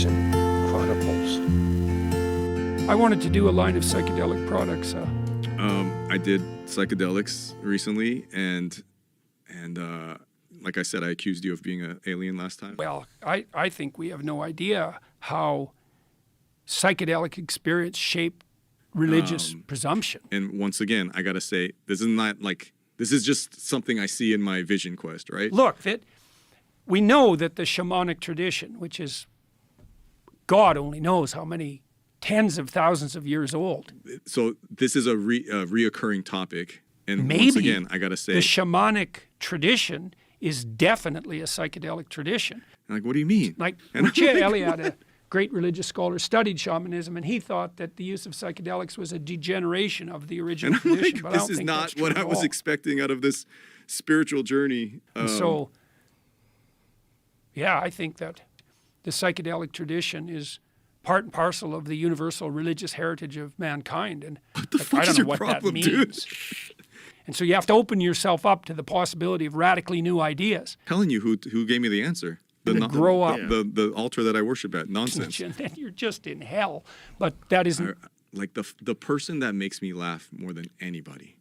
Peterson Chronicles. I wanted to do a line of psychedelic products. I did psychedelics recently, and like I said, I accused you of being an alien last time. Well, I think we have no idea how psychedelic experience shaped religious presumption. And once again, I gotta say, this is just something I see in my vision quest, right? Look, we know that the shamanic tradition, which is God only knows how many tens of thousands of years old. So this is a reoccurring topic, and Maybe once again, I gotta say, the shamanic tradition is definitely a psychedelic tradition. like, what do you mean? Like And I'm Choe, like, a great religious scholar, studied shamanism, and he thought that the use of psychedelics was a degeneration of the original And I'm tradition. like, But I this don't is think not that's true what I at was all. expecting out of this spiritual journey. So, yeah, I think that the psychedelic tradition is part and parcel of the universal religious heritage of mankind. And what the like, fuck I is don't your know what problem, that dude? means. And so you have to open yourself up to the possibility of radically new ideas. Telling you who gave me the answer. Grow up. The altar that I worship at. Nonsense. And then you're just in hell. But that isn't. Like the person that makes me laugh more than anybody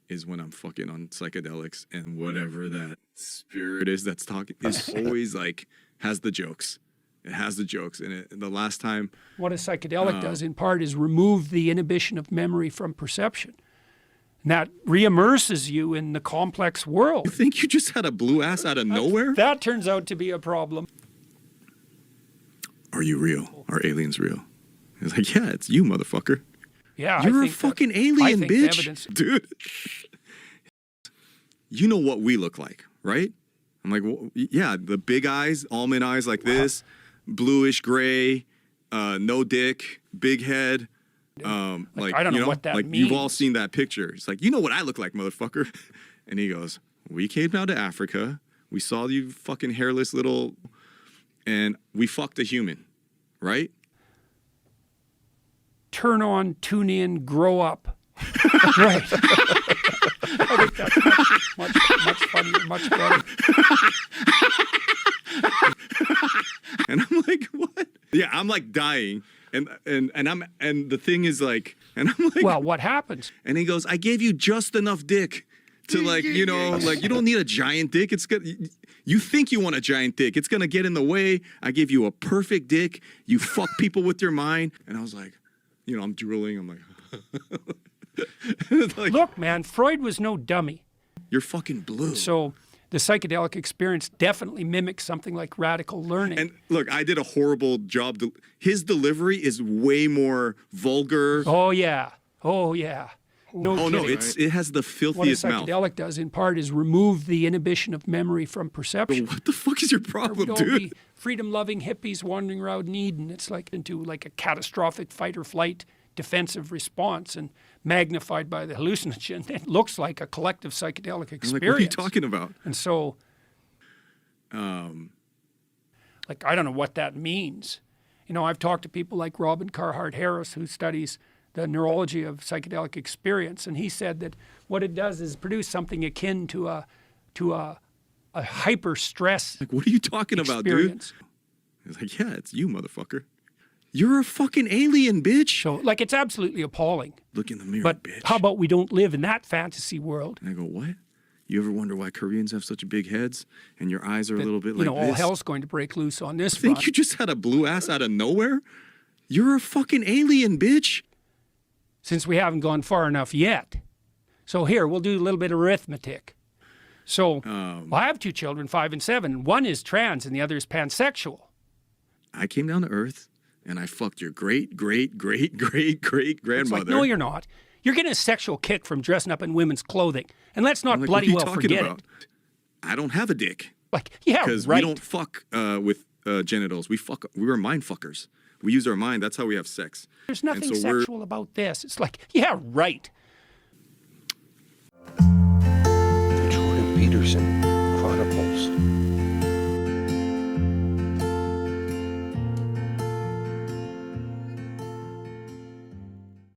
is when I'm fucking on psychedelics, and whatever that spirit is that's talking is always like has the jokes. It has the jokes. And the last time, What a psychedelic does in part is remove the inhibition of memory from perception. And that re-immerses you in the complex world. you think you just had a blue ass out of nowhere? That turns out to be a problem. Are you real? Are aliens real? It's like, yeah, it's you, motherfucker. Yeah, You're I a think fucking I alien, think the bitch. evidence- Dude. You know what we look like, right? I'm like, well, yeah, the big eyes, almond eyes like this, bluish gray, no dick, big head. Like I don't you know what that like you've all means. seen that picture. It's like, you know what I look like, motherfucker. And he goes, we came down to Africa. We saw you fucking hairless little, and we fucked a human, right? Turn on, tune in, grow up. Right. I think that's much funnier, much better. And I'm like, what? Yeah, I'm like dying. And the thing is like, and I'm like, Well, what happens? and he goes, I gave you just enough dick to like, like you don't need a giant dick. It's good. You think you want a giant dick. It's going to get in the way. I give you a perfect dick. You fuck people with your mind. And I was like, I'm drooling. I'm like, Look, man, Freud was no dummy. you're fucking blue. So the psychedelic experience definitely mimics something like radical learning. And look, I did a horrible job. His delivery is way more vulgar. Oh, yeah. Oh, yeah. No Oh no, kidding. it has the What a filthiest mouth. psychedelic does in part is remove the inhibition of memory from perception. What the fuck is your We'd problem, all dude? be freedom-loving hippies wandering around Eden. It's like into like a catastrophic fight or flight defensive response and magnified by the hallucinogen. It looks like a collective psychedelic I'm experience. like, what are you talking about? And so, like, I don't know what that means. I've talked to people like Robin Carhart Harris, who studies the neurology of psychedelic experience, and he said that what it does is produce something akin to a hyper stress Like, what are you talking about, dude? experience. He's like, yeah, it's you, motherfucker. You're a fucking alien, bitch. So, like, it's absolutely appalling. Look in the mirror, But bitch. how about we don't live in that fantasy world? And I go, what? You ever wonder why Koreans have such big heads and your eyes are a little bit like all this? hell's going to break loose on this Think front. you just had a blue ass out of nowhere? You're a fucking alien, bitch. Since we haven't gone far enough yet. So here, we'll do a little bit of arithmetic. So I have two children, 5 and 7. One is trans and the other is pansexual. I came down to Earth and I fucked your great, great, great, great, great It's grandmother. like, no, you're not. You're getting a sexual kick from dressing up in women's clothing. And let's not I'm like, bloody what are you well talking forget about? it. I don't have a dick. Like, yeah, Because right. we don't fuck with genitals. We were mind fuckers. We use our mind. That's how we have sex. There's nothing so we're- sexual about this. It's like, yeah, right. The Jordan Peterson Chronicles.